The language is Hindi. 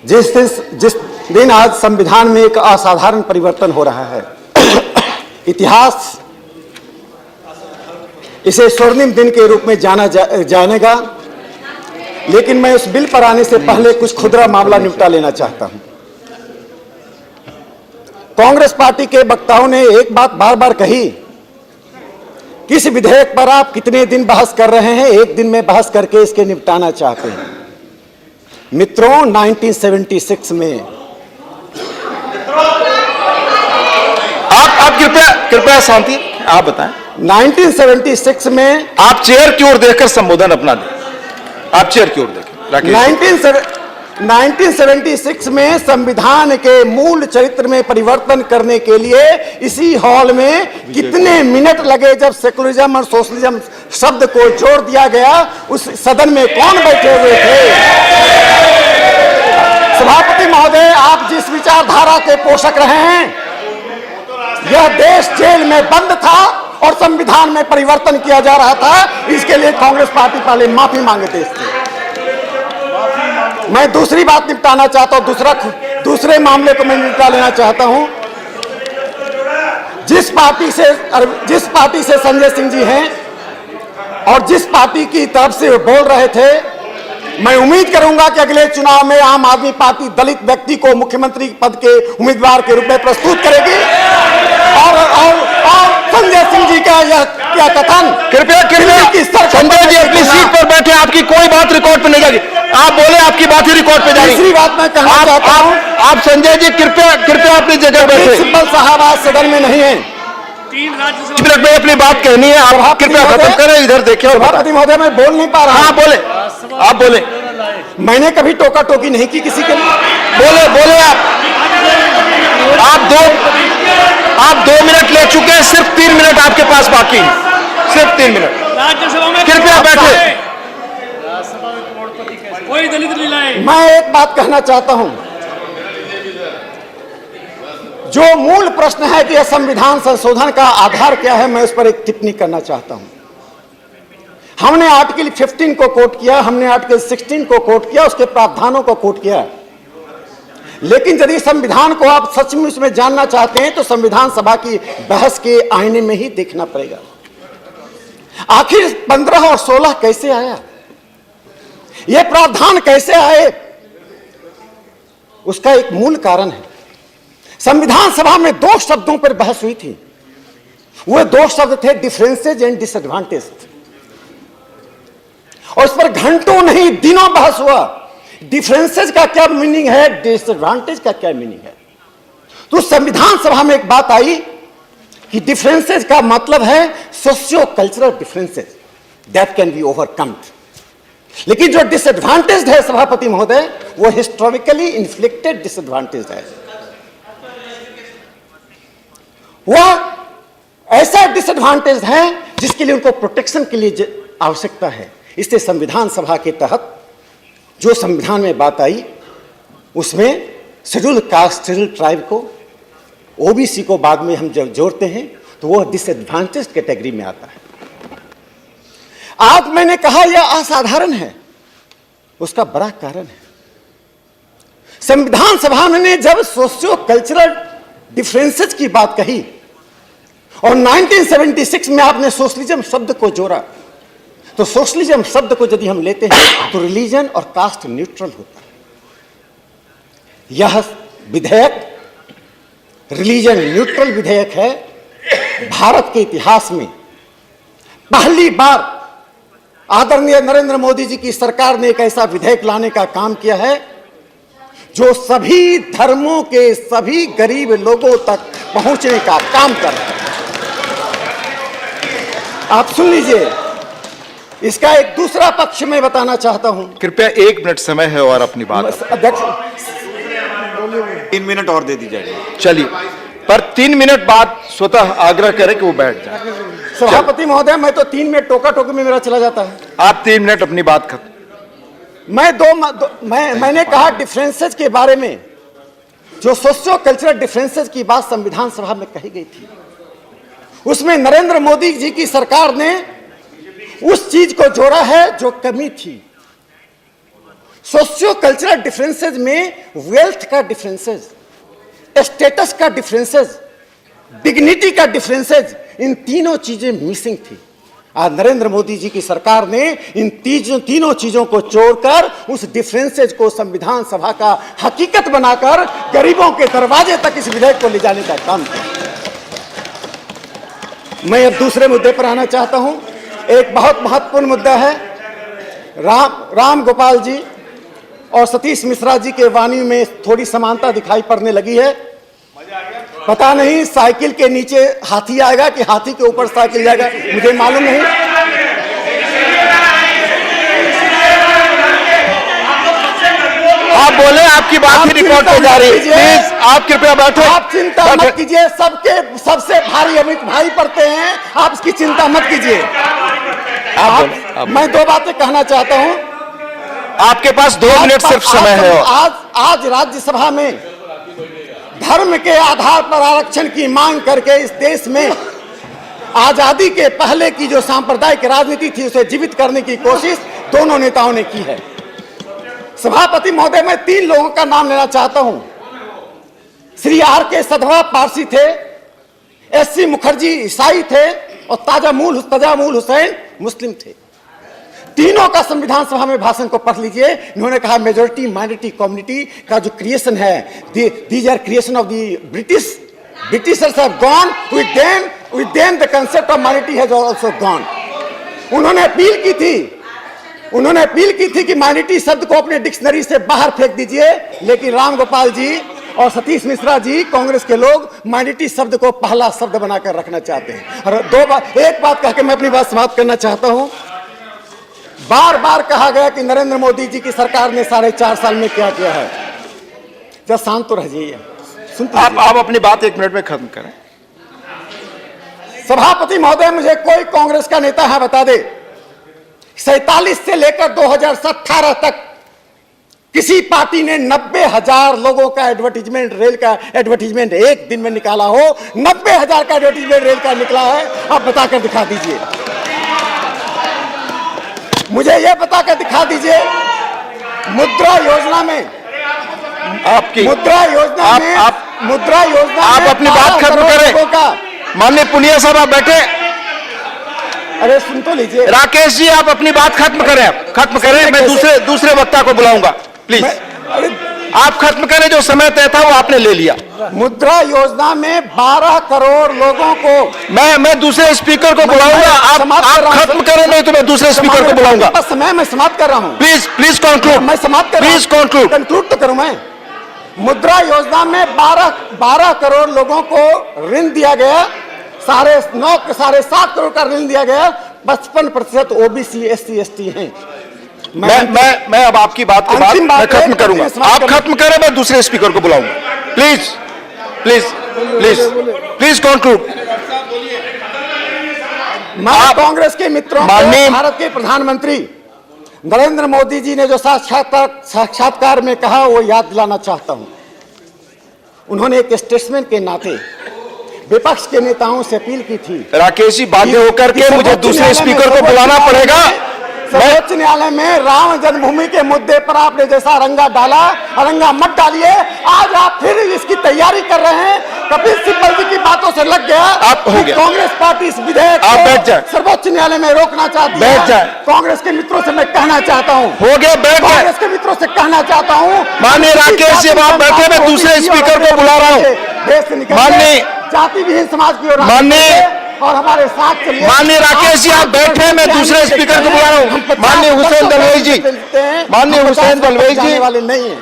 जिस दिन आज संविधान में एक असाधारण परिवर्तन हो रहा है, इतिहास इसे स्वर्णिम दिन के रूप में जानेगा। लेकिन मैं उस बिल पर आने से पहले कुछ खुदरा मामला निपटा लेना चाहता हूं। कांग्रेस पार्टी के वक्ताओं ने एक बात बार बार कही कि इस विधेयक पर आप कितने दिन बहस कर रहे हैं, एक दिन में बहस करके इसके निपटाना चाहते हैं। मित्रों, 1976 में आप कृपया शांति, आप बताएं। 1976 में आप चेयर की ओर देखकर संबोधन अपना दें। आप चेयर की ओर देखें। 1976 में संविधान के मूल चरित्र में परिवर्तन करने के लिए इसी हॉल में कितने मिनट लगे जब सेकुलरिज्म और सोशलिज्म शब्द को जोड़ दिया गया। उस सदन में कौन बैठे हुए थे? सभापति महोदय, आप जिस विचारधारा के पोषक रहे हैं, यह देश जेल में बंद था और संविधान में परिवर्तन किया जा रहा था। इसके लिए कांग्रेस पार्टी पहले माफी मांगते थे। मैं दूसरी बात निपटाना चाहता हूं, दूसरे मामले को मैं निपटा लेना चाहता हूं। जिस पार्टी से संजय सिंह जी हैं और जिस पार्टी की तरफ से वो बोल रहे थे, मैं उम्मीद करूंगा कि अगले चुनाव में आम आदमी पार्टी दलित व्यक्ति को मुख्यमंत्री पद के उम्मीदवार के रूप में प्रस्तुत करेगी। और संजय सिंह जी का यह क्या कथन, कृपया संजय जी अपनी सीट पर बैठे, आपकी कोई बात रिकॉर्ड पे नहीं जाएगी। आप बोले, आपकी बात ही रिकॉर्ड पे जाएगी। दूसरी बात मैं कहना चाहता हूं, आप संजय जी कृपया अपनी जगह बैठे। प्रिंसिपल साहब आज सदन में नहीं है। 3 मिनट में अपनी बात कहनी है, आप कृपया खत्म करें। इधर देखिए। सभापति महोदय, मैं बोल नहीं पा रहा। हाँ बोले, आप बोले। मैंने कभी टोका टोकी नहीं की किसी के लिए। बोले आप 2 मिनट ले चुके हैं, सिर्फ 3 मिनट आपके पास बाकी है, सिर्फ 3 मिनट। कृपया बैठे। कोई दलित नहीं लाए। मैं एक बात कहना चाहता हूं, जो मूल प्रश्न है कि यह संविधान संशोधन का आधार क्या है, मैं उस पर एक टिप्पणी करना चाहता हूं। हमने आर्टिकल 15 को कोट किया, हमने आर्टिकल 16 को कोट किया, उसके प्रावधानों को कोट किया। लेकिन यदि संविधान को आप सचमुच में जानना चाहते हैं तो संविधान सभा की बहस के आईने में ही देखना पड़ेगा। आखिर 15 और 16 कैसे आया, यह प्रावधान कैसे आए, उसका एक मूल कारण है। संविधान सभा में 2 शब्दों पर बहस हुई थी। वो 2 शब्द थे डिफरेंसेज एंड डिसएडवांटेज, और इस पर घंटों नहीं दिनों बहस हुआ। डिफरेंसेज का क्या मीनिंग है, डिसएडवांटेज का क्या मीनिंग है। तो संविधान सभा में एक बात आई कि डिफरेंसेज का मतलब है socio cultural differences that can be overcome. लेकिन जो डिसएडवांटेज है सभापति महोदय, वो हिस्टोरिकली इन्फ्लिक्टेड डिसएडवांटेज है। वह ऐसा डिसएडवांटेज है जिसके लिए उनको प्रोटेक्शन के लिए आवश्यकता है। इसलिए संविधान सभा के तहत जो संविधान में बात आई, उसमें शेड्यूल कास्ट, शेड्यूल ट्राइब को, ओबीसी को बाद में हम जब जोड़ते हैं तो वह डिसएडवांटेज कैटेगरी में आता है। आज मैंने कहा यह असाधारण है, उसका बड़ा कारण है। संविधान सभा ने जब सोशियो कल्चरल डिफरेंसेस की बात कही और 1976 में आपने सोशलिज्म शब्द को जोड़ा, तो सोशलिज्म शब्द को यदि हम लेते हैं तो रिलीजन और कास्ट न्यूट्रल होता है। यह विधेयक रिलीजन न्यूट्रल विधेयक है। भारत के इतिहास में पहली बार आदरणीय नरेंद्र मोदी जी की सरकार ने एक ऐसा विधेयक लाने का काम किया है जो सभी धर्मों के सभी गरीब लोगों तक पहुंचने का काम कर रहा है। आप सुन लीजिए, इसका एक दूसरा पक्ष में बताना चाहता हूं। कृपया 1 मिनट समय है और अपनी बात। अध्यक्ष 3 मिनट और दे दी जाएगी। चलिए, पर 3 मिनट बाद स्वतः आग्रह करें कि वो बैठ जाए। सभापति महोदय, मैं तो 3 मिनट टोका टोकी में मेरा चला जाता है। आप 3 मिनट अपनी बात खत्म। मैंने कहा डिफरेंसेस के बारे में, जो सोशियो कल्चरल डिफरेंसेस की बात संविधान सभा में कही गई थी, उसमें नरेंद्र मोदी जी की सरकार ने उस चीज को जोड़ा है जो कमी थी। सोशियो कल्चरल डिफरेंसेस में वेल्थ का डिफरेंसेस, स्टेटस का डिफरेंसेस, डिग्निटी का डिफरेंसेस, इन तीनों चीजें मिसिंग थी। आज नरेंद्र मोदी जी की सरकार ने इन तीनों चीजों को जोड़कर उस डिफरेंसेज को संविधान सभा का हकीकत बनाकर गरीबों के दरवाजे तक इस विधेयक को ले जाने का काम किया। मैं अब दूसरे मुद्दे पर आना चाहता हूं। एक बहुत महत्वपूर्ण मुद्दा है। राम गोपाल जी और सतीश मिश्रा जी के वाणी में थोड़ी समानता दिखाई पड़ने लगी है। पता नहीं साइकिल के नीचे हाथी आएगा कि हाथी के ऊपर साइकिल जाएगा, मुझे मालूम नहीं। आप बोले, आपकी बात ही रिकॉर्ड हो जा रही है। प्लीज आप कृपया बैठो। आप चिंता मत कीजिए, सबसे भारी अमित भाई पड़ते हैं, आप इसकी चिंता मत कीजिए। मैं दो बातें कहना चाहता हूं। आपके पास 2 मिनट सिर्फ समय है। आज राज्यसभा में धर्म के आधार पर आरक्षण की मांग करके इस देश में आजादी के पहले की जो सांप्रदायिक राजनीति थी उसे जीवित करने की कोशिश दोनों नेताओं ने की है। सभापति महोदय, मैं 3 लोगों का नाम लेना चाहता हूं। श्री R.K. सधवा पारसी थे, S.C. मुखर्जी ईसाई थे और ताजामूल हुसैन मुस्लिम थे। तीनों का संविधान सभा में भाषण को पढ़ लीजिए। इन्होंने कहा मेजॉरिटी माइनॉरिटी कम्युनिटी का जो क्रिएशन है, these are creation of the Britishers have gone, with them the concept of minority has also gone. उन्होंने अपील की थी कि माइनॉरिटी शब्द को अपने डिक्शनरी से बाहर फेंक दीजिए, लेकिन राम गोपाल जी और सतीश मिश्रा जी, कांग्रेस के लोग, माइनॉरिटी शब्द को पहला शब्द बनाकर रखना चाहते हैं। और एक बात कह के मैं अपनी बात समाप्त करना चाहता हूं। बार बार कहा गया कि नरेंद्र मोदी जी की सरकार ने 4.5 साल में क्या किया है। जरा शांत तो रह जाइए, सुनते आप अपनी बात 1 मिनट में खत्म करें। सभापति महोदय, मुझे कोई कांग्रेस का नेता है बता दे 47 से लेकर 2018 तक किसी पार्टी ने 90,000 लोगों का एडवर्टीजमेंट, रेल का एडवर्टीजमेंट एक दिन में निकाला हो। 90,000 का एडवर्टीजमेंट रेल का निकला है, आप बताकर दिखा दीजिए। मुझे यह बताकर दिखा दीजिए मुद्रा योजना में आप अपनी बात खत्म करें। माननीय पुनिया साहब आप बैठे। अरे सुन तो लीजिए। राकेश जी आप अपनी बात खत्म करें। मैं दूसरे वक्ता को बुलाऊंगा, प्लीज। आप खत्म करें, जो समय तय था वो आपने ले लिया। मुद्रा योजना में 12 करोड़ लोगों को मैं दूसरे स्पीकर को बुलाऊंगा। आप खत्म करें, नहीं तो मैं दूसरे स्पीकर को बुलाऊंगा। समय मैं समाप्त कर रहा हूं। Please conclude. मैं समाप्त कर रहा हूं। प्लीज कंक्लूड तो करूं मैं। मुद्रा योजना में 12 करोड़ लोगों को ऋण दिया गया। 7.5 करोड़ का ऋण दिया गया। 55% ओबीसी SC ST हैं। मैं अब आपकी बात के बाद मैं खत्म करूंगा। आप खत्म करें, मैं दूसरे स्पीकर को बुलाऊंगा। Please conclude. मैं कांग्रेस के मित्रों को भारत के प्रधानमंत्री नरेंद्र मोदी जी ने जो साक्षात्कार में कहा वो याद दिलाना चाहता हूं। उन्होंने एक स्टेटसमैन के नाते विपक्ष के नेताओं से अपील की थी। राकेश जी, बाध्य होकर के मुझे दूसरे स्पीकर को बुलाना पड़ेगा। सर्वोच्च न्यायालय में राम जन्मभूमि के मुद्दे पर आपने जैसा रंगा डाला, रंगा मत डालिए। आज आप फिर इसकी तैयारी कर रहे हैं। कपिल सिब्बल जी की बातों से लग गया कि कांग्रेस पार्टी इस विधेयक को सर्वोच्च न्यायालय में रोकना चाहती है। कांग्रेस के मित्रों से मैं कहना चाहता हूँ, हो गया, बैठ जाए। कांग्रेस के मित्रों से कहना चाहता हूँ, माननीय राकेश जी आप बैठे, मैं दूसरे स्पीकर को बुला रहा हूँ। माननीय जाति विहीन समाज की ओर और हमारे साथ चलिए। माननीय राकेश जी आप बैठे, मैं दूसरे स्पीकर को बुला रहा हूँ। माननीय हुसैन दलवाई जी, वाले नहीं है।